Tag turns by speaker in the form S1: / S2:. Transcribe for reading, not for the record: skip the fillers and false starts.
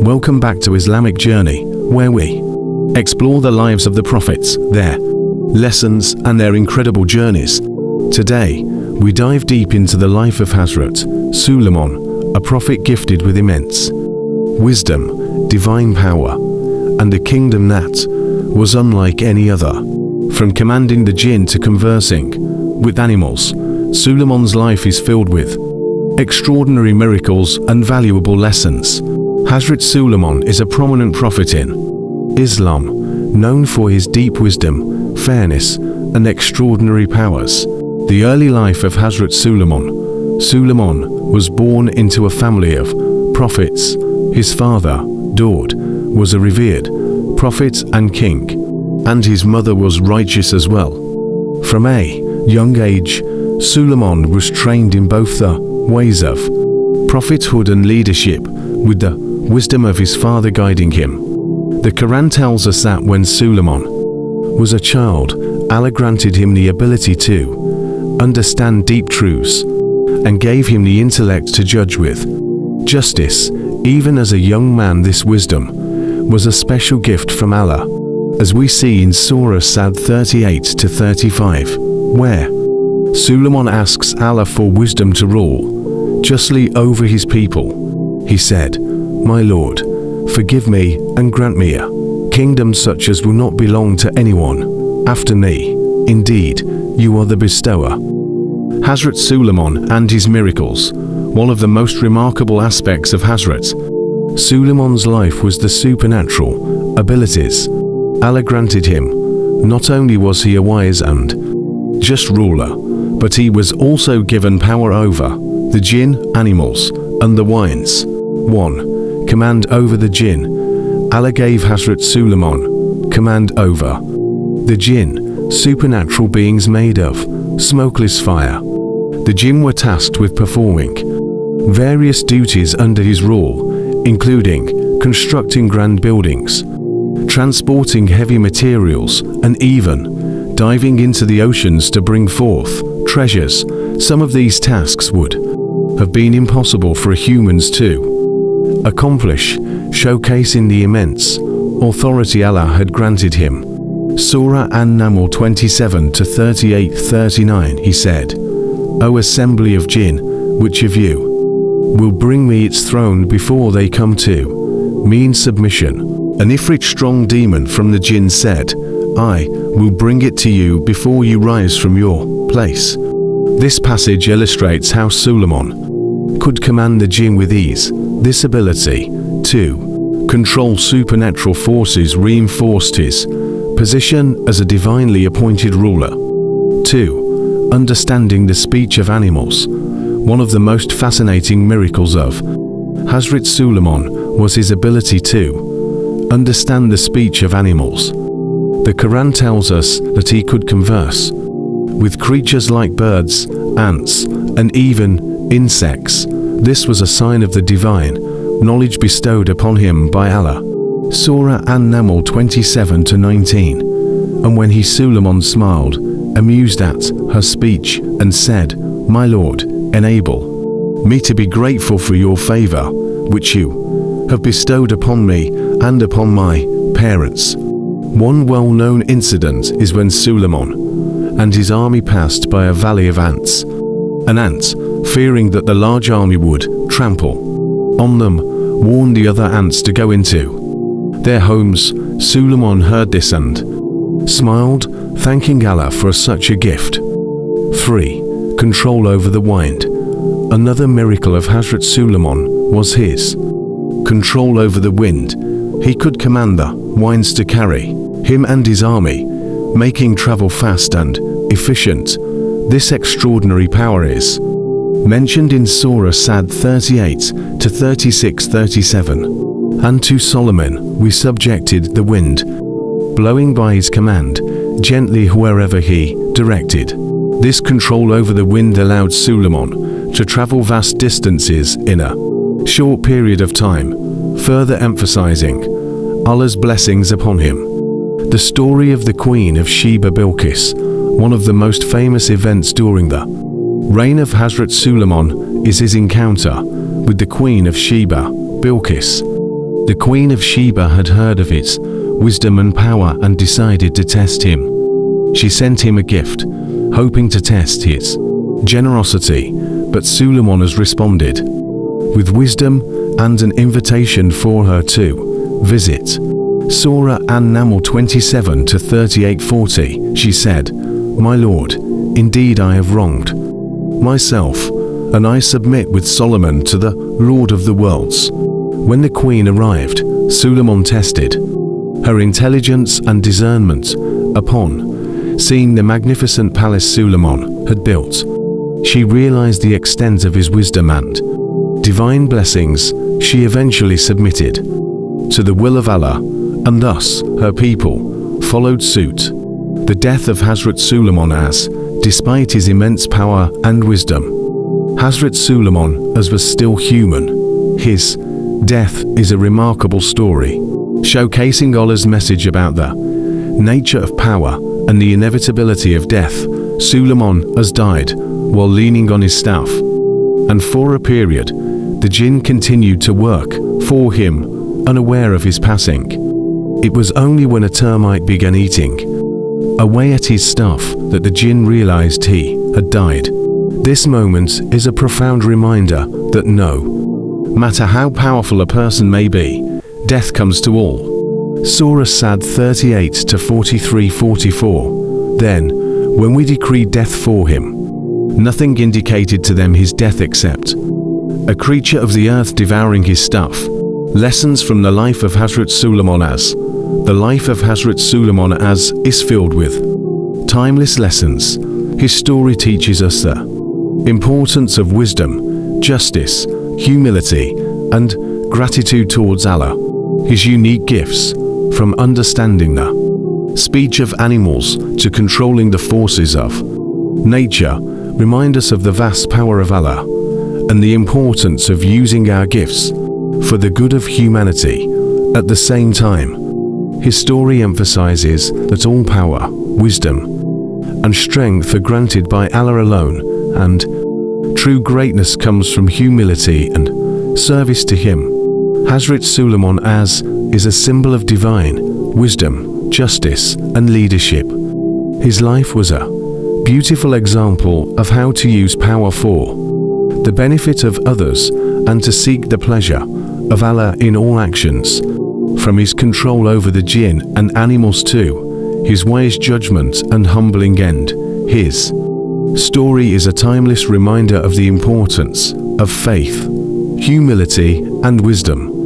S1: Welcome back to Islamic Journey, where we explore the lives of the prophets, their lessons and their incredible journeys. Today, we dive deep into the life of Hazrat Suleiman, a prophet gifted with immense wisdom, divine power, and a kingdom that was unlike any other. From commanding the jinn to conversing with animals, Suleiman's life is filled with extraordinary miracles and valuable lessons. Hazrat Suleiman is a prominent prophet in Islam, known for his deep wisdom, fairness, and extraordinary powers. The early life of Hazrat Suleiman. Suleiman was born into a family of prophets. His father, Daud, was a revered prophet and king, and his mother was righteous as well. From a young age, Suleiman was trained in both the ways of prophethood and leadership, with the wisdom of his father guiding him. The Quran tells us that when Suleiman was a child, Allah granted him the ability to understand deep truths and gave him the intellect to judge with justice. Even as a young man, this wisdom was a special gift from Allah, as we see in Surah Sad 38 to 35, where Suleiman asks Allah for wisdom to rule justly over his people. He said, "My Lord, forgive me and grant me a kingdom such as will not belong to anyone after me. Indeed, you are the bestower." Hazrat Suleiman and his miracles. One of the most remarkable aspects of Hazrat Suleiman's life was the supernatural abilities Allah granted him. Not only was he a wise and just ruler, but he was also given power over the jinn, animals, and the winds. 1. Command over the jinn. Allah gave Hazrat Suleiman command over the jinn, supernatural beings made of smokeless fire. The jinn were tasked with performing various duties under his rule, including constructing grand buildings, transporting heavy materials, and even diving into the oceans to bring forth treasures. Some of these tasks would have been impossible for humans to accomplish, showcasing the immense authority Allah had granted him. Surah An-Naml 27 to 38-39, he said, "O assembly of jinn, which of you will bring me its throne before they come to me in submission?" An Ifrit strong demon from the jinn said, "I will bring it to you before you rise from your place." This passage illustrates how Suleiman could command the jinn with ease. This ability to control supernatural forces reinforced his position as a divinely appointed ruler. 2. Understanding the speech of animals. One of the most fascinating miracles of Hazrat Suleiman was his ability to understand the speech of animals. The Quran tells us that he could converse with creatures like birds, ants, and even insects. This was a sign of the divine knowledge bestowed upon him by Allah. Surah An-Naml 27 to 19. And when he Suleiman smiled, amused at her speech, and said, "My Lord, enable me to be grateful for your favor, which you have bestowed upon me and upon my parents." One well-known incident is when Suleiman and his army passed by a valley of ants. An ant, fearing that the large army would trample on them, warned the other ants to go into their homes. Suleiman heard this and smiled, thanking Allah for such a gift. 3. Control over the wind. Another miracle of Hazrat Suleiman was his control over the wind. He could command the winds to carry him and his army, making travel fast and efficient. This extraordinary power is mentioned in Surah Sad 38 to 36-37. And to Suleiman we subjected the wind, blowing by his command, gently wherever he directed. This control over the wind allowed Suleiman to travel vast distances in a short period of time, further emphasizing Allah's blessings upon him. The story of the Queen of Sheba Bilqis. One of the most famous events during the reign of Hazrat Suleiman is his encounter with the Queen of Sheba Bilqis. The Queen of Sheba had heard of his wisdom and power and decided to test him. She sent him a gift, hoping to test his generosity, but Suleiman has responded with wisdom and an invitation for her to visit. Surah An-Naml 27 to 38:40. She said, "My Lord, indeed I have wronged myself, and I submit with Solomon to the Lord of the worlds." When the queen arrived, Suleiman tested her intelligence and discernment. Upon seeing the magnificent palace Suleiman had built, she realized the extent of his wisdom and divine blessings. She eventually submitted to the will of Allah, and thus her people followed suit. The death of Hazrat Suleiman despite his immense power and wisdom, Hazrat Suleiman was still human. His death is a remarkable story, showcasing Allah's message about the nature of power and the inevitability of death. Suleiman has died while leaning on his staff, and for a period, the jinn continued to work for him, unaware of his passing. It was only when a termite began eating away at his staff that the jinn realized he had died. This moment is a profound reminder that no matter how powerful a person may be, death comes to all. Surah Sad 38 to 43-44. Then, when we decreed death for him, nothing indicated to them his death except a creature of the earth devouring his stuff. Lessons from the life of Hazrat Suleiman. The life of Hazrat Suleiman is filled with timeless lessons. His story teaches us the importance of wisdom, justice, humility, and gratitude towards Allah. His unique gifts, from understanding the speech of animals to controlling the forces of nature, remind us of the vast power of Allah and the importance of using our gifts for the good of humanity. At the same time, his story emphasizes that all power, wisdom, and strength are granted by Allah alone, and true greatness comes from humility and service to Him. Hazrat Suleiman is a symbol of divine wisdom, justice, and leadership. His life was a beautiful example of how to use power for the benefit of others and to seek the pleasure of Allah in all actions. From his control over the jinn and animals to his wise judgment and humbling end, his story is a timeless reminder of the importance of faith, humility, and wisdom.